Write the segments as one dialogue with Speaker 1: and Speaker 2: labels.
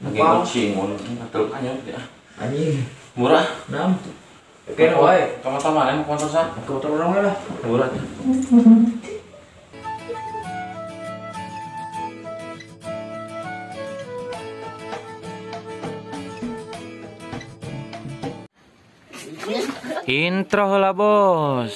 Speaker 1: Lagi kucing, atau anyam ya.
Speaker 2: Anjing.
Speaker 1: Murah.
Speaker 2: 6. Oke, wae.
Speaker 1: Sama-sama mau motor sa.
Speaker 2: Ke motor orang lah.
Speaker 1: Murah.
Speaker 3: Intro lah bos.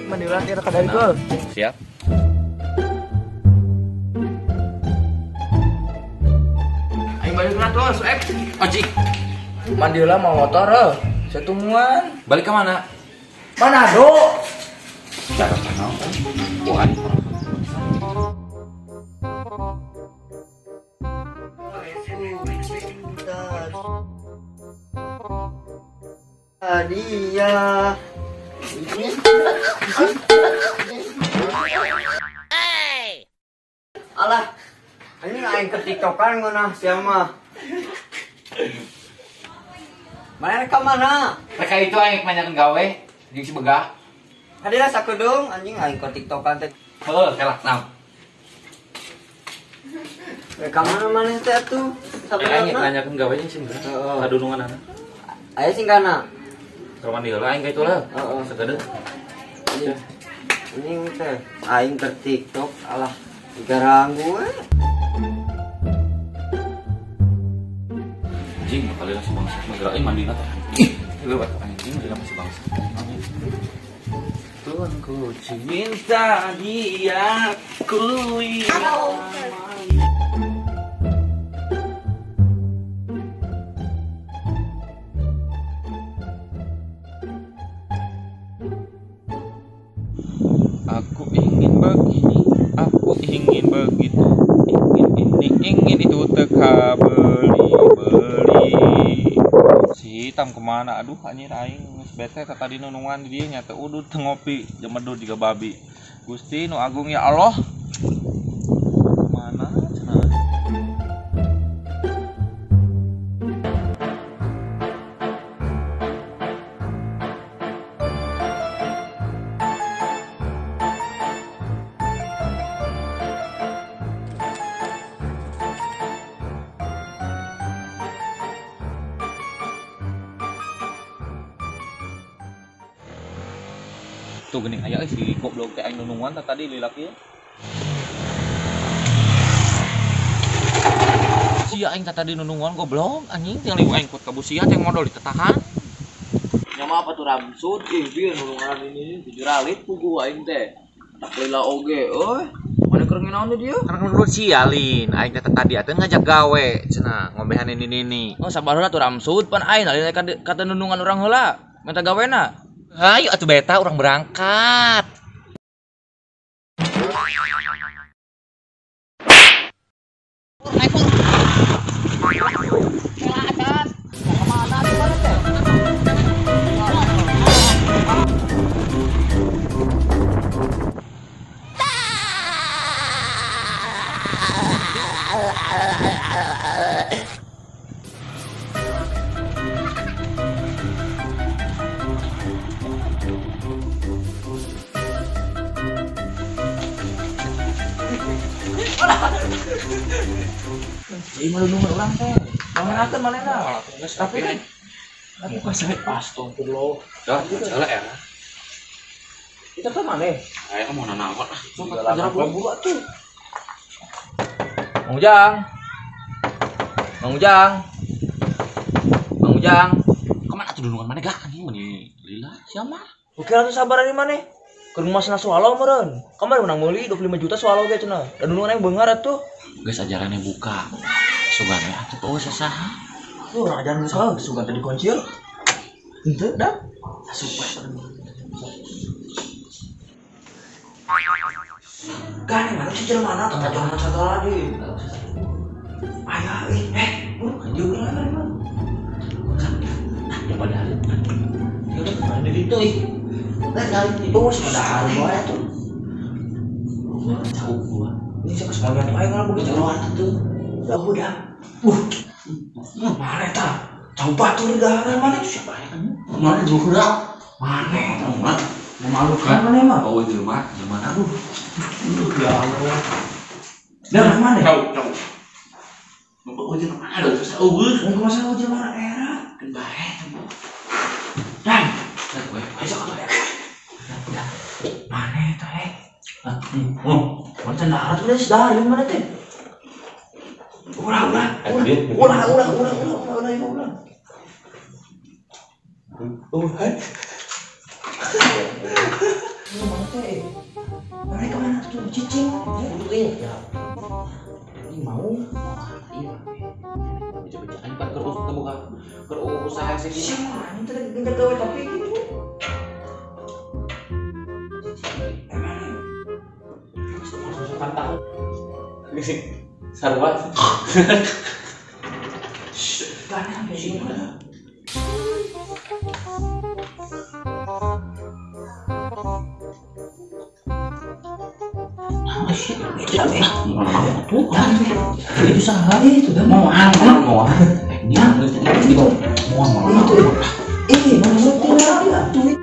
Speaker 2: Mandiulah kira kadari gol.
Speaker 3: Siap.
Speaker 2: Aing balik na tuh, Ek.
Speaker 1: Oji.
Speaker 2: Mandiulah mau motor, setumuan.
Speaker 1: Balik ke mana?
Speaker 2: Manado.
Speaker 1: Cara channel. Bukan.
Speaker 2: Dia. Alah, ini aing ke TikTokan ngeunah siapa? Mana ka mana?
Speaker 1: Mereka itu yang kebanyakan gawe, jeung si Begah.
Speaker 2: Hadira sakudung anjing aing ke TikTokan teh.
Speaker 1: Heuh, kelak naon.
Speaker 2: Mereka mana teh atuh?
Speaker 1: Aing
Speaker 2: Sabarna.
Speaker 1: kebanyakan gawe jeung si Begah.
Speaker 2: Heeh.
Speaker 1: Kadunungan anak.
Speaker 2: Aya singgana.
Speaker 1: Kalau mandi heula aing ka itu lah.
Speaker 2: Heeh.
Speaker 1: Segede.
Speaker 2: Ini teh aing ke TikTok alah digarang gue.
Speaker 1: Anjing, kali lah si bangsa mah mandi na teh. Ih, lewat anjing dia masih bangsa. Tuanku cinta dia ku
Speaker 3: Aku ingin begini, aku ingin begitu, ingin ini, ingin itu, teka beli. Si hitam kemana? Aduh, anjir aing geus bete tadi nunungan di dieu nya teh udud teu ngopi, jemedud juga babi. Gusti nu agung ya Allah. Mana cenah? Tuh geuning aya si goblok teh aing nunungan tadi lilaki. Sia aing tadi nunungan goblok anjing teh liu aing kut ka busia teh modal ditetahan.
Speaker 4: Nya mah apa tuh ramsud bieu nulungan ini 7 ralit pugu aing teh. Tak lila oge euy. Mana keur nginaon teh dieu?
Speaker 3: Karena menurut sialin aing teh tadi atuh ngajak gawe cenah ngobehan ini.
Speaker 4: Oh sabarna tuh ramsud pan aing alih kata nunungan urang heula. Minta gawena.
Speaker 3: Ayo atuh beta urang berangkat.
Speaker 4: Ieu mah nunungan urang teh. Mangenakeun manehna. Tapi kan aku kasih astagfirullah.
Speaker 1: Dah, salah ya.
Speaker 4: Kita kan maneh.
Speaker 1: Aya mau nanaon ah.
Speaker 4: Coba ajar buru atuh. Mang Ujang. Mang Ujang. Mang Ujang.
Speaker 1: Kemana tuh nunungan mana gak anjing meni lila siapa?
Speaker 4: Oke atuh sabar ari maneh. Ke rumah sana swallow meureun. Kamari menang meuli 25 juta swallow ge cenah. Dan nunungan yang beungar atuh.
Speaker 1: Geus ajarannya buka. Sugane atuh eueuh sasaha.
Speaker 4: Tuh urang ajaran buka sugan teh dikuncil. Henteu dah. Asup Kan mana sih jalan mana tengah jalan satu lagi. Ayah, anjing kan.
Speaker 1: itu ih.
Speaker 4: Kan kali itu saudara gua tuh. Gua jauh gua. Ini siapa sekalian aja kalau begitu luar tuh. Udah. Mana ta? Coba tuh negara mana itu siapa ya?
Speaker 1: Mana juga?
Speaker 4: Mana?
Speaker 1: Mana?
Speaker 4: Memalukan mana emang?
Speaker 1: Oh, jelema, aduh.
Speaker 4: Ya Allah. Dan mana?
Speaker 1: Tahu. Bawa jelema ada terus eueuh.
Speaker 4: Enggak masalah ujian mana era.
Speaker 1: Kan bae.
Speaker 4: Dan
Speaker 1: Gue
Speaker 4: ayo ke ya. Mana itu macam darat tuh dari mana teh? Ulah. Mereka mana tuh cicing? Ya. Ini mau iya.
Speaker 1: baca-bacaan kan usaha sih.
Speaker 4: Siapa? Ini tadi tinggal gawe tapi gitu.
Speaker 1: Pantang. Sarwa.
Speaker 4: Gana sampai sini udah. Itu salah itu dah mau ini mau itu mana ya tuh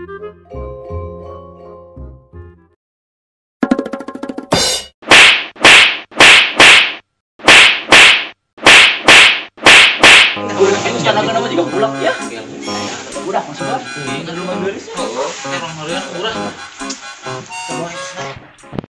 Speaker 1: Kenapa juga bulak ya?
Speaker 4: udah masuk
Speaker 1: Ini kan rumah beres. Oh, terong harian murah.